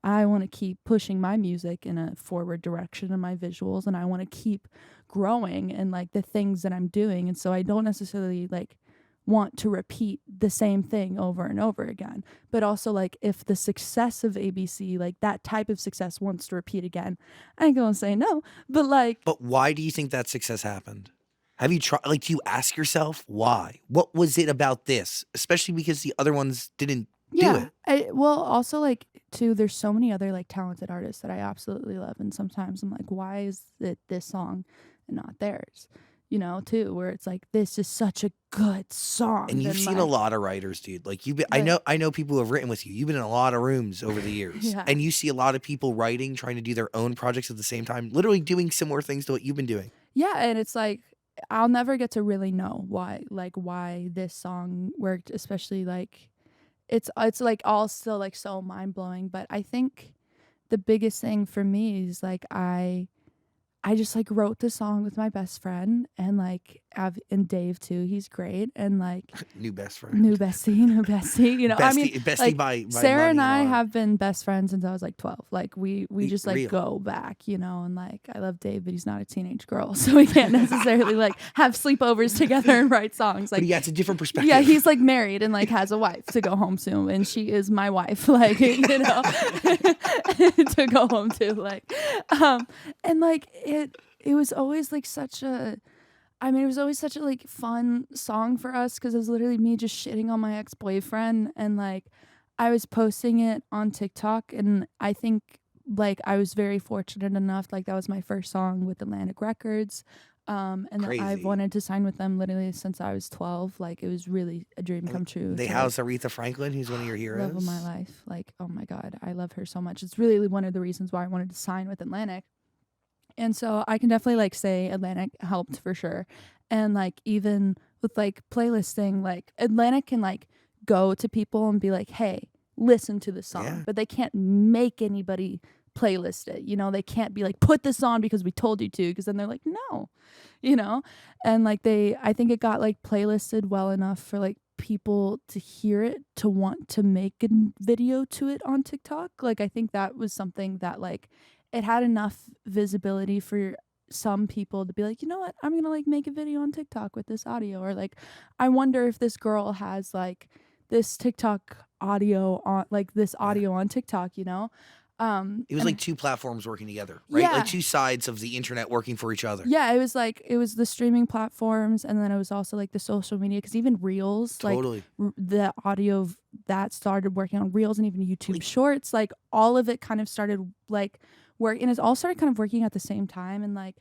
I want to keep pushing my music in a forward direction in my visuals, and I want to keep growing in like the things that I'm doing. And so I don't necessarily like want to repeat the same thing over and over again. But also, like, if the success of ABC, like that type of success, wants to repeat again, I ain't gonna say no. But like, But why do you think that success happened? Have you tried, like, do you ask yourself why? What was it about this? Especially because the other ones didn't do yeah, it. well, also like too, there's so many other like talented artists that I absolutely love, and sometimes I'm like, why is it this song and not theirs? Too, where it's like, this is such a good song. And you've then, seen like, a lot of writers, dude. Like you've been, Right. I know people who have written with you. You've been in a lot of rooms over the years, Yeah. and you see a lot of people writing, trying to do their own projects at the same time, literally doing similar things to what you've been doing. Yeah, and it's like I'll never get to really know why this song worked, especially like it's like all still like so mind-blowing. But I think the biggest thing for me is like I just like wrote the song with my best friend, and like and Dave too, he's great, and like New best friend. new bestie. I mean, bestie like by Sarah and money I and have been best friends since I was like 12. Like we just like real. go back, and like I love Dave, but he's not a teenage girl, so we can't necessarily like have sleepovers together and write songs. Like, But yeah, it's a different perspective. yeah, he's like married and like has a wife to go home to, and she is my wife, like, to go home to, like, and like it was always like such a, I mean, it was always such a like fun song for us because it was literally me just shitting on my ex-boyfriend, and like I was posting it on TikTok, and I think like I was very fortunate enough, like that was my first song with Atlantic Records. And that I've Crazy. wanted to sign with them literally since I was 12. Like it was really a dream come true. They to, house Aretha Franklin, who's one of your heroes. love of my life. Like, oh my God, I love her so much. It's really one of the reasons why I wanted to sign with Atlantic. And so I can definitely like say Atlantic helped for sure. And like even with like playlisting, like Atlantic can like go to people and be like, hey, listen to the song. Yeah. But they can't make anybody playlist it. They can't be like, put this on because we told you to, because then they're like, no. And like I think it got like playlisted well enough for like people to hear it, to want to make a video to it on TikTok. Like I think that was something that like it had enough visibility for some people to be like, you know what, I'm gonna like make a video on TikTok with this audio, or like I wonder if this girl has like this TikTok audio on, like this audio on TikTok. It was like two platforms working together, right? Yeah. Like two sides of the internet working for each other. Yeah, it was the streaming platforms, and then it was also like the social media, because even Reels, Totally. like the audio that started working on Reels, and even YouTube Shorts, like all of it kind of started like work, and it all started kind of working at the same time. And like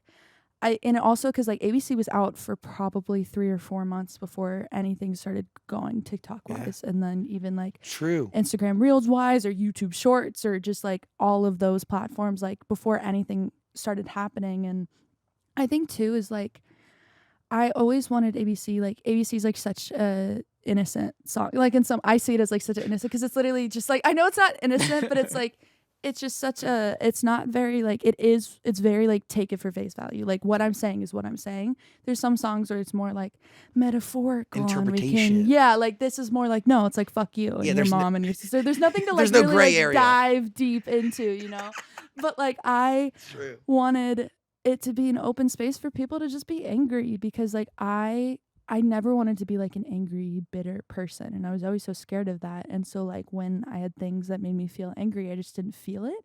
and also because like ABC was out for probably 3 or 4 months before anything started going TikTok wise, and then even like True. Instagram Reels wise or YouTube Shorts or just like all of those platforms, like before anything started happening. And I think too is like I always wanted ABC, like ABC's like such a innocent song, like I see it as like such an innocent, because it's literally just like, I know it's not innocent, but it's like it's just such a, it's not very like, it's very like take it for face value, like what I'm saying is what I'm saying. There's some songs where it's more like metaphorical interpretation. like this is more like, no, it's like fuck you and your mom and your sister. There's nothing to like there's no really gray like area. dive deep into, but like I wanted it to be an open space for people to just be angry, because like I never wanted to be like an angry, bitter person, and I was always so scared of that. And so like when I had things that made me feel angry, I just didn't feel it.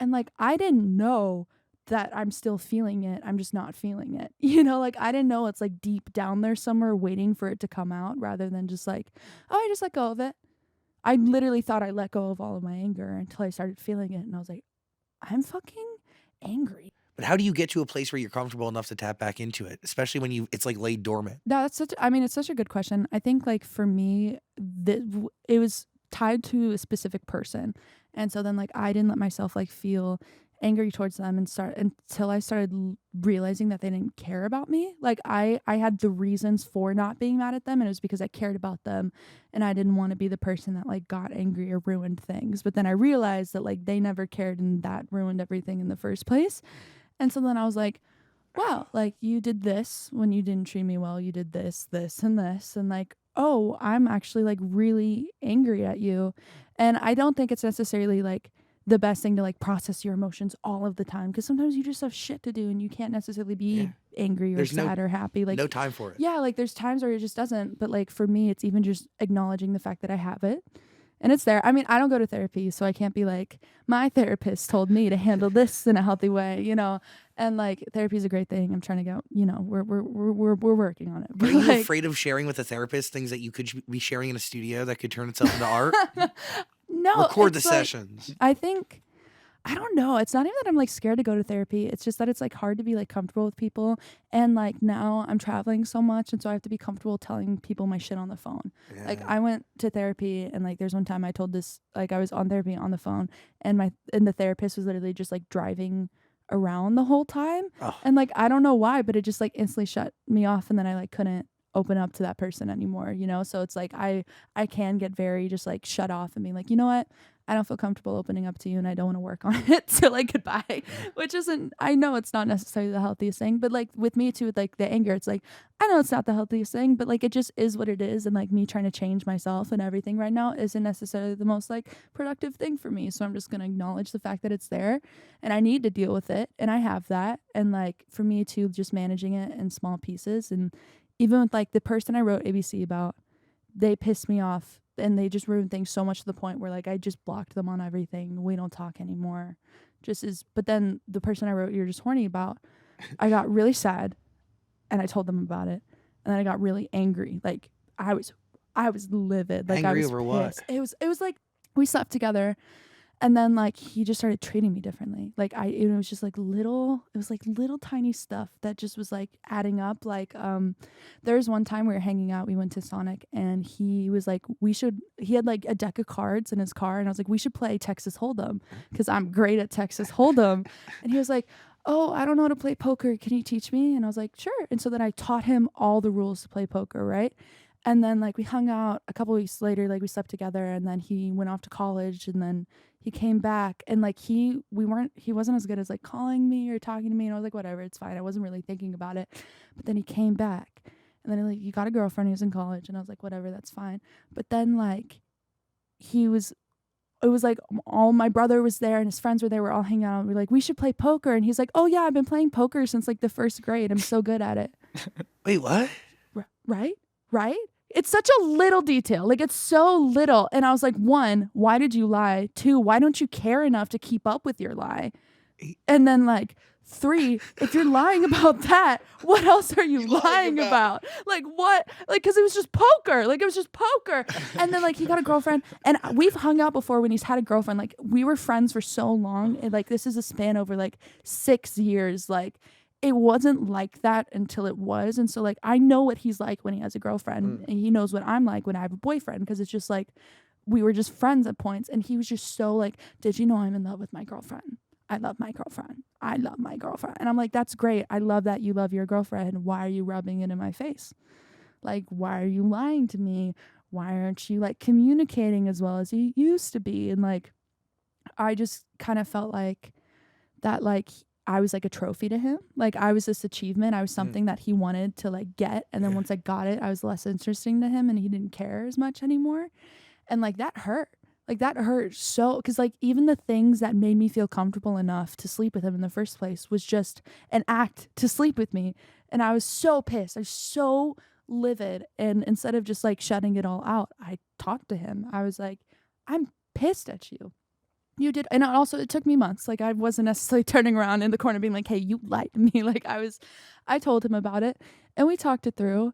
And like I didn't know that I'm still feeling it. I'm just not feeling it. Like I didn't know it's like deep down there somewhere waiting for it to come out, rather than just like, oh, I just let go of it. I literally thought I let go of all of my anger until I started feeling it, and I was like, I'm fucking angry. But how do you get to a place where you're comfortable enough to tap back into it, especially when it's like laid dormant? That's it's such a good question. I think like for me, it was tied to a specific person. And so then like I didn't let myself like feel angry towards them until I started realizing that they didn't care about me. Like I had the reasons for not being mad at them, and it was because I cared about them, and I didn't want to be the person that like got angry or ruined things. But then I realized that like they never cared, and that ruined everything in the first place. And so then I was like, wow, like you did this when you didn't treat me well. You did this, this, and this. And like, oh, I'm actually like really angry at you. And I don't think it's necessarily like the best thing to like process your emotions all of the time, because sometimes you just have shit to do and you can't necessarily be angry or There's sad or happy. Like, no time for it. yeah, like there's times where it just doesn't. But like for me, it's even just acknowledging the fact that I have it. And it's there. I mean, I don't go to therapy, so I can't be like, my therapist told me to handle this in a healthy way, you know. And like, therapy is a great thing. I'm trying to go, you know, we're working on it. Are But you like, afraid of sharing with a therapist things that you could be sharing in a studio that could turn itself into art? no, Record the it's like, sessions. I think, I don't know. It's not even that I'm like scared to go to therapy. It's just that it's like hard to be like comfortable with people. And like now I'm traveling so much, and so I have to be comfortable telling people my shit on the phone. Yeah. Like I went to therapy, and like there's one time I told this, like I was on therapy on the phone, and the therapist was literally just like driving around the whole time. Oh. And like I don't know why, but it just like instantly shut me off, and then I like couldn't open up to that person anymore, you know. So it's like I can get very just like shut off and be like, you know what, I don't feel comfortable opening up to you, and I don't want to work on it. So like goodbye. Which isn't, I know it's not necessarily the healthiest thing, but like with me too, with like the anger, it's like I know it's not the healthiest thing, but like it just is what it is. And like me trying to change myself and everything right now isn't necessarily the most like productive thing for me. So I'm just gonna acknowledge the fact that it's there, and I need to deal with it, and I have that. And like for me too, just managing it in small pieces. And even with like the person I wrote ABC about, they pissed me off, and they just ruined things so much to the point where like I just blocked them on everything. We don't talk anymore. But then the person I wrote You're Just Horny about, I got really sad, and I told them about it, and then I got really angry. Like I was livid. Like Angry I was over what? pissed. It was like we slept together, and then like he just started treating me differently. Like it was just like little tiny stuff that just was like adding up. Like there was one time we were hanging out, we went to Sonic, and he was like, he had like a deck of cards in his car, and I was like, we should play Texas Hold'em because I'm great at Texas Hold'em. And he was like, oh, I don't know how to play poker, can you teach me? And I was like, sure. And so then I taught him all the rules to play poker, right? And then like we hung out a couple weeks later, like we slept together, and then he went off to college, and then he came back, and like he wasn't as good as like calling me or talking to me, and I was like, whatever, it's fine. I wasn't really thinking about it. But then he came back, and then like, he got a girlfriend, he was in college, and I was like, whatever, that's fine. But then like it was like all my brother was there and his friends were there, we're all hanging out, and we're like, we should play poker. And he's like, oh yeah, I've been playing poker since like the first grade, I'm so good at it. Wait, what? Right? It's such a little detail. Like, it's so little. And I was like, 1, why did you lie? 2, why don't you care enough to keep up with your lie? And then like 3, if you're lying about that, what else are you lying about? Like what? Like, cause it was just poker. Like it was just poker. And then like he got a girlfriend, and we've hung out before when he's had a girlfriend. Like we were friends for so long. And like, this is a span over like 6 years. Like, it wasn't like that until it was. And so like I know what he's like when he has a girlfriend, and he knows what I'm like when I have a boyfriend, because it's just like we were just friends at points. And he was just so like, did you know I'm in love with my girlfriend? I love my girlfriend. I love my girlfriend. And I'm like, that's great. I love that you love your girlfriend. Why are you rubbing it in my face? Like, why are you lying to me? Why aren't you like communicating as well as you used to be? And like I just kind of felt like that, like I was like a trophy to him. Like I was this achievement. I was something that he wanted to like get. And then once I got it, I was less interesting to him, and he didn't care as much anymore. And like that hurt. Like that hurt so, because like even the things that made me feel comfortable enough to sleep with him in the first place was just an act to sleep with me. And I was so pissed. I was so livid. And instead of just like shutting it all out, I talked to him. I was like, I'm pissed at you. You did. And also it took me months. Like I wasn't necessarily turning around in the corner being like, hey, you lied to me. Like I told him about it, and we talked it through,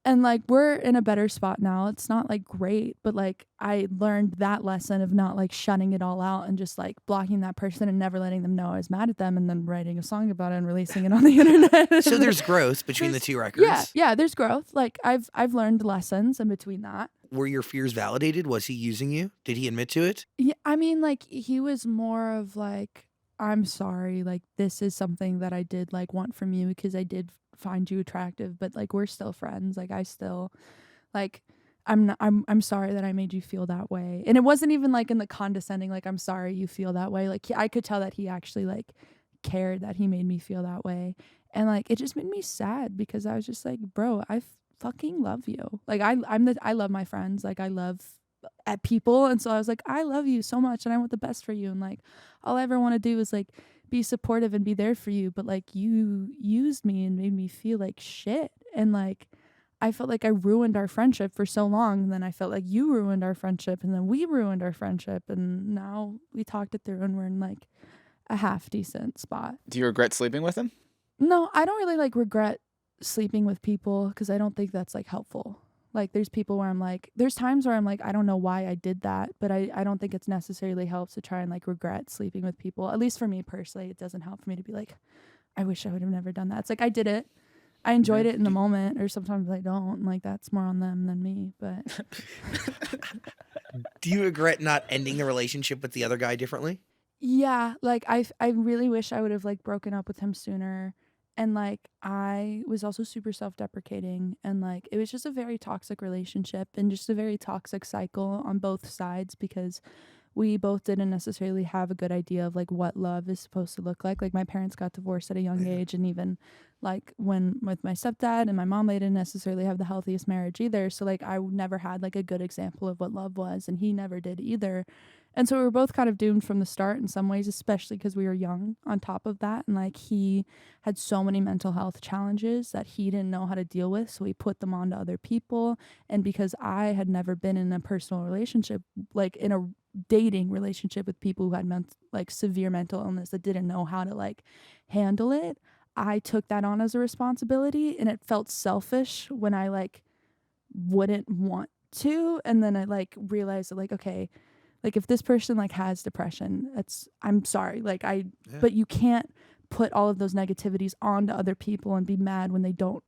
and like we're in a better spot now. It's not like great, but like I learned that lesson of not like shutting it all out and just like blocking that person and never letting them know I was mad at them, and then writing a song about it and releasing it on the internet. So there's growth between the two records. Yeah, there's growth. Like I've learned lessons in between that. Were your fears validated? Was he using you? Did he admit to it? Yeah, I mean, like he was more of like, I'm sorry, like this is something that I did like want from you because I did find you attractive, but like we're still friends. Like I still like I'm sorry that I made you feel that way. And it wasn't even like in the condescending, like I'm sorry you feel that way. Like I could tell that he actually like cared that he made me feel that way. And like it just made me sad because I was just like, bro, I fucking love you. Like I love my friends. Like I love at people, and so I was like, I love you so much and I want the best for you, and like all I ever want to do is like be supportive and be there for you, but like you used me and made me feel like shit. And like I felt like I ruined our friendship for so long, and then I felt like you ruined our friendship, and then we ruined our friendship, and now we talked it through and we're in like a half decent spot. Do you regret sleeping with him? No, I don't really like regret sleeping with people because I don't think that's like helpful. Like there's people where I'm like, there's times where I'm like, I don't know why I did that, but I don't think it's necessarily helps to try and like regret sleeping with people. At least for me personally, it doesn't help for me to be like, I wish I would have never done that. It's like I did it. I enjoyed it in the moment, or sometimes I don't. Like that's more on them than me. But Do you regret not ending the relationship with the other guy differently? yeah, like I really wish I would have like broken up with him sooner. And like I was also super self-deprecating, and like it was just a very toxic relationship and just a very toxic cycle on both sides because we both didn't necessarily have a good idea of like what love is supposed to look like. Like my parents got divorced at a young age, and even like when with my stepdad and my mom, they didn't necessarily have the healthiest marriage either. So like I never had like a good example of what love was, and he never did either. And so we were both kind of doomed from the start in some ways, especially because we were young on top of that. And like he had so many mental health challenges that he didn't know how to deal with. So he put them on to other people. And because I had never been in a personal relationship, like in a dating relationship with people who had like severe mental illness that didn't know how to like handle it, I took that on as a responsibility, and it felt selfish when I like wouldn't want to. And then I like realized that like, okay, like if this person like has depression, I'm sorry, like but you can't put all of those negativities onto other people and be mad when they don't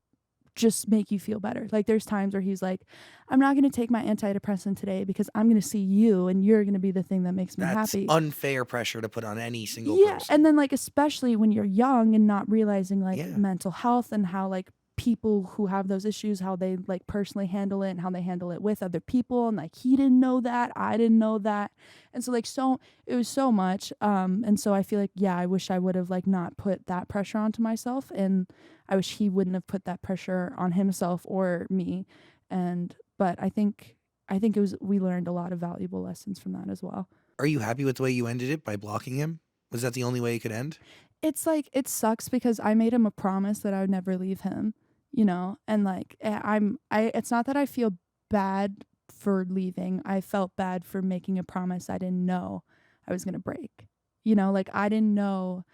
just make you feel better. Like there's times where he's like, I'm not going to take my antidepressant today because I'm going to see you and you're going to be the thing that makes me happy. That's unfair pressure to put on any single person. And then like especially when you're young and not realizing like mental health and how like people who have those issues, how they like personally handle it and how they handle it with other people, and like he didn't know that, I didn't know that, and so like so it was so much, and so I feel like I wish I would have like not put that pressure onto myself, and I wish he wouldn't have put that pressure on himself or me, but I think it was, we learned a lot of valuable lessons from that as well. Are you happy with the way you ended it by blocking him? Was that the only way it could end? It's like it sucks because I made him a promise that I would never leave him. You know, and like it's not that I feel bad for leaving. I felt bad for making a promise I didn't know I was going to break. You know, like I didn't know,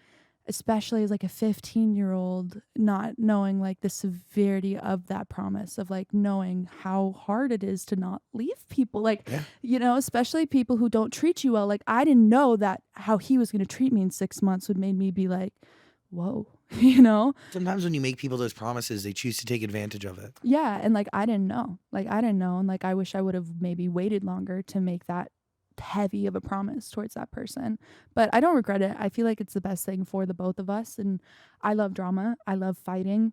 especially as like a 15-year-old, not knowing like the severity of that promise, of like knowing how hard it is to not leave people, like, you know, especially people who don't treat you well. Like I didn't know that how he was going to treat me in 6 months would make me be like, whoa. You know, sometimes when you make people those promises, they choose to take advantage of it. Yeah. And like I didn't know. And like I wish I would have maybe waited longer to make that heavy of a promise towards that person. But I don't regret it. I feel like it's the best thing for the both of us. And I love drama. I love fighting.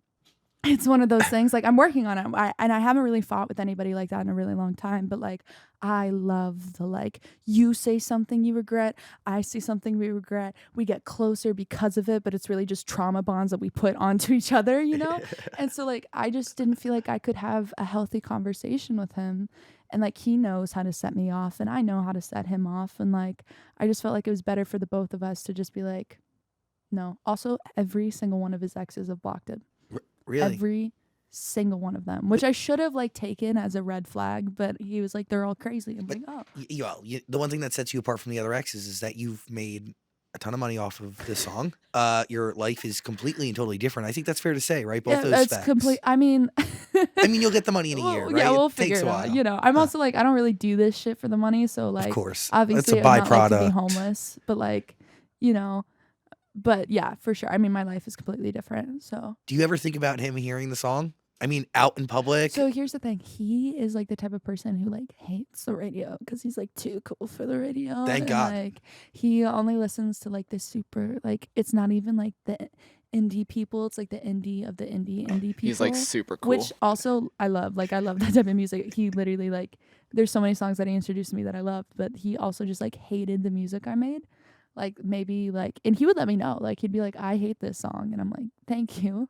It's one of those things, like I'm working on it. And I haven't really fought with anybody like that in a really long time, but like I love the like, you say something you regret, I say something we regret, we get closer because of it, but it's really just trauma bonds that we put onto each other, you know? And so like I just didn't feel like I could have a healthy conversation with him, and like he knows how to set me off and I know how to set him off, and like I just felt like it was better for the both of us to just be like, no. Also, every single one of his exes have blocked him. Really? Every single one of them, which I should have like taken as a red flag, but he was like, they're all crazy. I'm like, oh. The one thing that sets you apart from the other exes is that you've made a ton of money off of this song. Your life is completely and totally different. I think that's fair to say, right? Both those facts. Complete. I mean, you'll get the money in a year, right? Yeah, we'll figure it out. You know, I'm also like, I don't really do this shit for the money, so like, of course, obviously, it's a byproduct. I'm not like to be homeless, but like, you know. But yeah, for sure. I mean, my life is completely different. So do you ever think about him hearing the song? I mean, out in public? So here's the thing. He is like the type of person who like hates the radio because he's like too cool for the radio. Thank God. Like he only listens to like the super, like it's not even like the indie people. It's like the indie of the indie people. He's like super cool. Which also I love. Like I love that type of music. He literally like, there's so many songs that he introduced to me that I loved, but he also just like hated the music I made. like maybe like, and he would let me know, like he'd be like, I hate this song, and I'm like, thank you,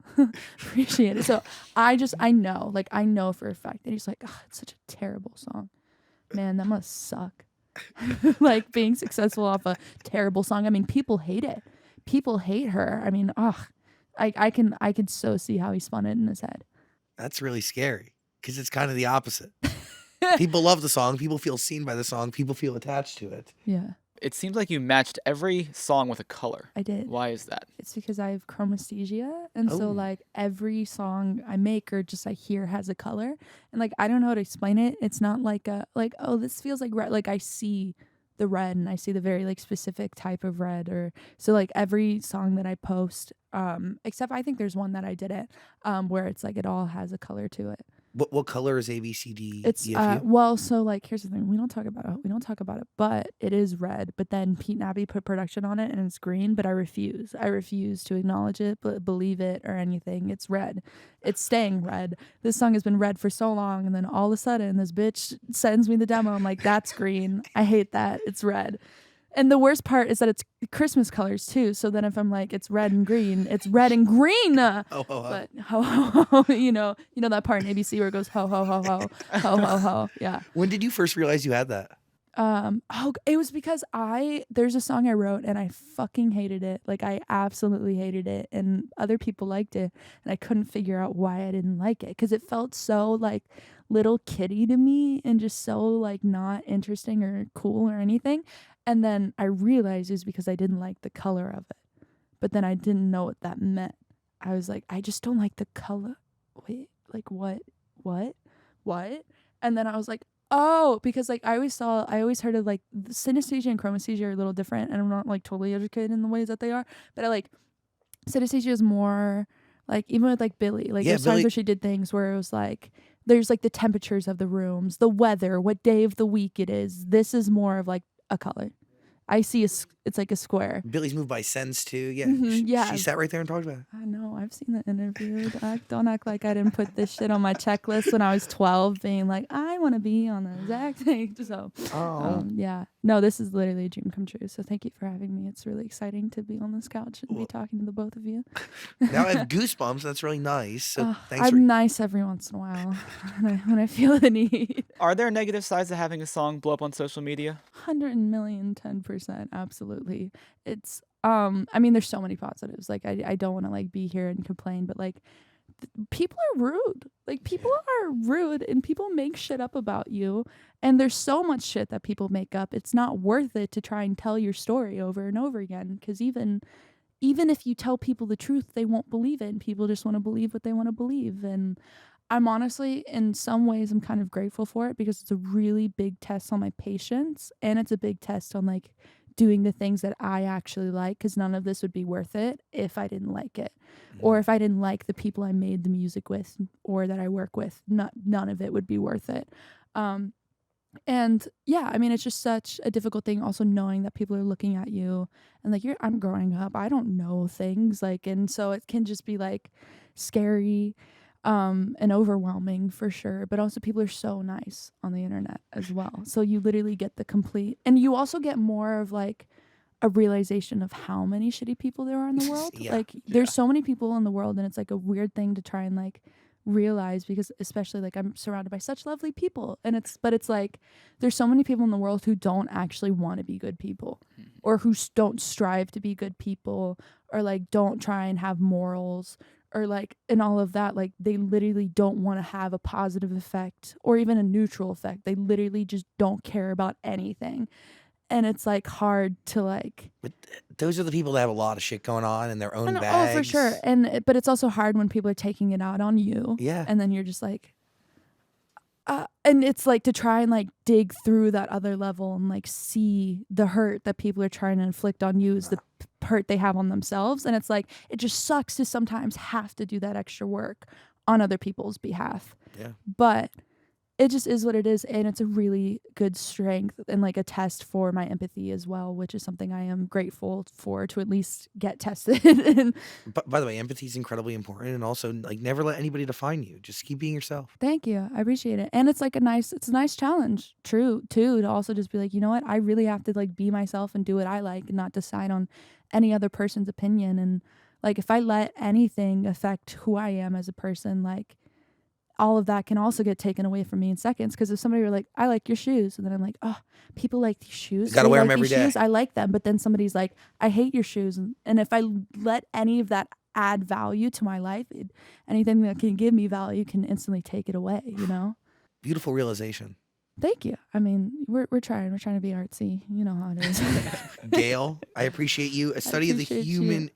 appreciate it. So I know for a fact that he's like, oh, it's such a terrible song, man, that must suck. Like being successful off a terrible song. I mean, people hate it. People hate her. I mean, I could so see how he spun it in his head. That's really scary because it's kind of the opposite. People love the song. People feel seen by the song. People feel attached to it. Yeah, It seems like you matched every song with a color. I did. Why is that? It's because I have chromesthesia, and so Oh. like every song I make or just I hear has a color, and like I don't know how to explain it. It's not like a like, oh, this feels like red. Like I see the red and I see the very like specific type of red, or so like every song that I post, except I think there's one that I didn't, where it's like it all has a color to it. What color is ABCD? It's well, so like here's the thing, we don't talk about it, but it is red. But then Pete and Abby put production on it and it's green, but I refuse to acknowledge it, believe it or anything. It's red. It's staying red. This song has been red for so long, and then all of a sudden this bitch sends me the demo. I'm like, that's green. I hate that. It's red. And the worst part is that it's Christmas colors too. So then if I'm like, it's red and green, it's red and green. But ho ho ho, you know that part in ABC where it goes ho ho ho ho ho ho ho. Yeah. When did you first realize you had that? It was because there's a song I wrote and I fucking hated it. Like I absolutely hated it, and other people liked it, and I couldn't figure out why I didn't like it, because it felt so like little kitty to me and just so like not interesting or cool or anything. And then I realized it was because I didn't like the color of it. But then I didn't know what that meant. I was like, I just don't like the color. Wait, like what? And then I was like, oh, because like I always heard of like synesthesia and chromesthesia are a little different, and I'm not like totally educated in the ways that they are. But I like synesthesia is more like, even with like Billie, like there's times where she did things where it was like, there's like the temperatures of the rooms, the weather, what day of the week it is. This is more of like a color. I see it's like a square. Billie's moved by sense too. Yeah. Yeah. She sat right there and talked about it. I know. I've seen the interview. Don't act like I didn't put this shit on my checklist when I was 12, being like, I want to be on the exact thing. So, yeah. No, this is literally a dream come true. So thank you for having me. It's really exciting to be on this couch and be talking to the both of you. Now I have goosebumps. That's really nice. So thanks. I'm nice every once in a while when I feel the need. Are there negative sides to having a song blow up on social media? 10% absolutely. It's I mean, there's so many positives. Like I don't want to like be here and complain, but like people are rude. Like people are rude, and people make shit up about you, and there's so much shit that people make up. It's not worth it to try and tell your story over and over again, because even if you tell people the truth, they won't believe it, and people just want to believe what they want to believe. And I'm honestly, in some ways, I'm kind of grateful for it, because it's a really big test on my patience, and it's a big test on like doing the things that I actually like, because none of this would be worth it if I didn't like it, or if I didn't like the people I made the music with or that I work with. None of it would be worth it. And yeah, I mean, it's just such a difficult thing, also knowing that people are looking at you and like, I'm growing up, I don't know things, like, and so it can just be like scary and overwhelming for sure. But also people are so nice on the internet as well. So you literally get the complete, and you also get more of like a realization of how many shitty people there are in the world. There's so many people in the world, and it's like a weird thing to try and like realize, because especially like I'm surrounded by such lovely people, and it's like there's so many people in the world who don't actually want to be good people, or who don't strive to be good people, or like don't try and have morals, or like, and all of that. Like they literally don't want to have a positive effect or even a neutral effect. They literally just don't care about anything. And it's like hard to like, but those are the people that have a lot of shit going on in their own bags. Oh, for sure. But it's also hard when people are taking it out on you. Yeah. And then you're just like, and it's like to try and like dig through that other level and like see the hurt that people are trying to inflict on you is the hurt they have on themselves. And it's like, it just sucks to sometimes have to do that extra work on other people's behalf. Yeah. But it just is what it is, and it's a really good strength and like a test for my empathy as well, which is something I am grateful for to at least get tested. And But by the way, empathy is incredibly important, and also like never let anybody define you. Just keep being yourself. thank you, I appreciate it, and it's like it's a nice challenge, true too, to also just be like, you know what, I really have to like be myself and do what I like, and not decide on any other person's opinion. And like if I let anything affect who I am as a person, like all of that can also get taken away from me in seconds. Because if somebody were like, I like your shoes, and then I'm like, oh, people like these shoes, You gotta they wear like 'em every these day. shoes, I like them. But then somebody's like, I hate your shoes, and if I let any of that add value to my life, anything that can give me value can instantly take it away, you know. Beautiful realization. Thank you. I mean, we're trying to be artsy, you know how it is. Gayle, I appreciate you. A study of the appreciate you. human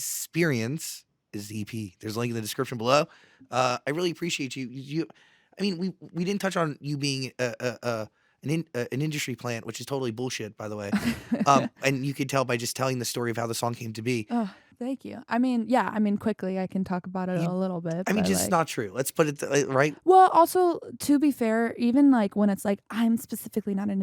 experience is the EP. There's a link in the description below. I really appreciate you. I mean, we didn't touch on you being an industry plant, which is totally bullshit, by the way. And you could tell by just telling the story of how the song came to be. Oh, thank you. I mean, yeah, I mean, quickly, I can talk about it a little bit. I mean, but, just like, not true. Let's put it right. well, also, to be fair, even like when it's like, I'm specifically not an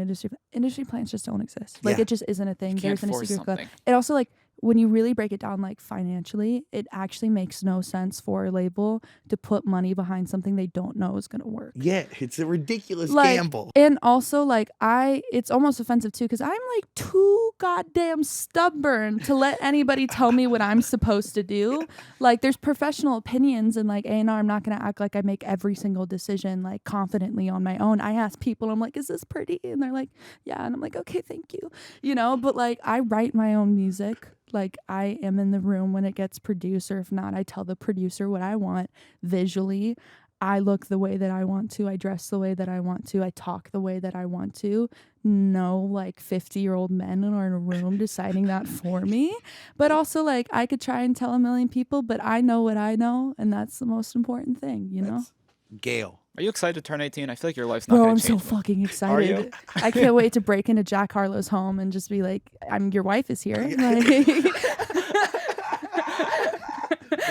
industry plants just don't exist. Like, Yeah. it just isn't a thing. You can't There's an force secret code. something. It also, like, when you really break it down, like financially, it actually makes no sense for a label to put money behind something they don't know is going to work. Yeah, it's a ridiculous Like, gamble. and also, like, it's almost offensive too, because I'm like too goddamn stubborn to let anybody tell me what I'm supposed to do. Like, there's professional opinions, and like A&R, I'm not gonna act like I make every single decision like confidently on my own. I ask people, I'm like, is this pretty? And they're like, yeah. And I'm like, okay, thank you. You know, but like I write my own music. Like, I am in the room when it gets produced, or if not, I tell the producer what I want visually. I look the way that I want to. I dress the way that I want to. I talk the way that I want to. No, like 50-year-old men are in a room deciding that for me. But also, like, I could try and tell a million people, but I know what I know, and that's the most important thing, you know? Gayle. Are you excited to turn 18? I feel like your life's not Bro, going I'm to so change. fucking you? excited. I can't wait to break into Jack Harlow's home and just be like, your wife is here. Like,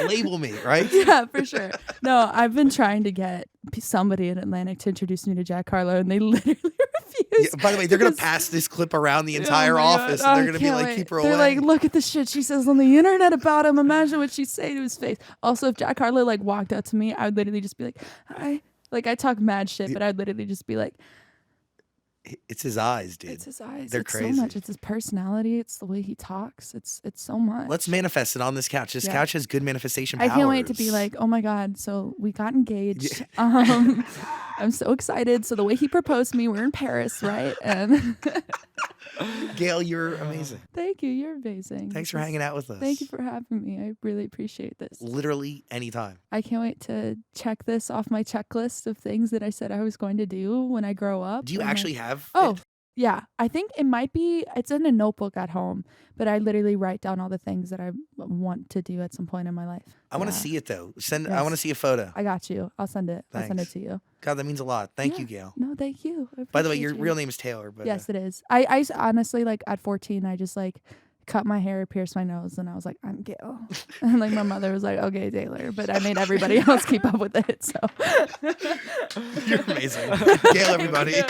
Label me, right? yeah, for sure. No, I've been trying to get somebody in Atlantic to introduce me to Jack Harlow, and they literally refuse. Yeah, by the way, they're gonna because- pass this clip around the Oh entire my God. office, and they're I gonna be can't like, wait. "Keep her They're away." like, look at the shit she says on the internet about him. Imagine what she'd say to his face. Also, if Jack Harlow like walked up to me, I would literally just be like, hi. Like, I talk mad shit, but I'd literally just be like, It's his eyes, dude. it's his eyes. They're it's crazy. so much. It's his personality. It's the way he talks. It's so much. Let's manifest it on this couch. This Yeah. couch has good manifestation I powers. can't wait to be like, oh my God, so we got engaged. I'm so excited. So the way he proposed to me, we're in Paris, right? And Gayle, you're amazing. thank you. You're amazing. Thanks for hanging out with us. Thank you for having me. I really appreciate this. Literally anytime. I can't wait to check this off my checklist of things that I said I was going to do when I grow up. Do you and, like- actually have? Oh, it? yeah. I think it might be, it's in a notebook at home, but I literally write down all the things that I want to do at some point in my life. I want to Yeah. see it though. I Yes. want to see a photo. I got you. I'll send it. I'll send it Thanks. to you. God, that means a lot. Thank Yeah. you, Gayle. No, thank you. I By the way, appreciate your you. real name is Taylor, but Yes, it is. I honestly, like, at 14, I just like cut my hair, pierced my nose, and I was like, I'm Gayle. And like my mother was like, okay, Taylor, but I made everybody else keep up with it. So you're amazing. Gayle, everybody. Yeah.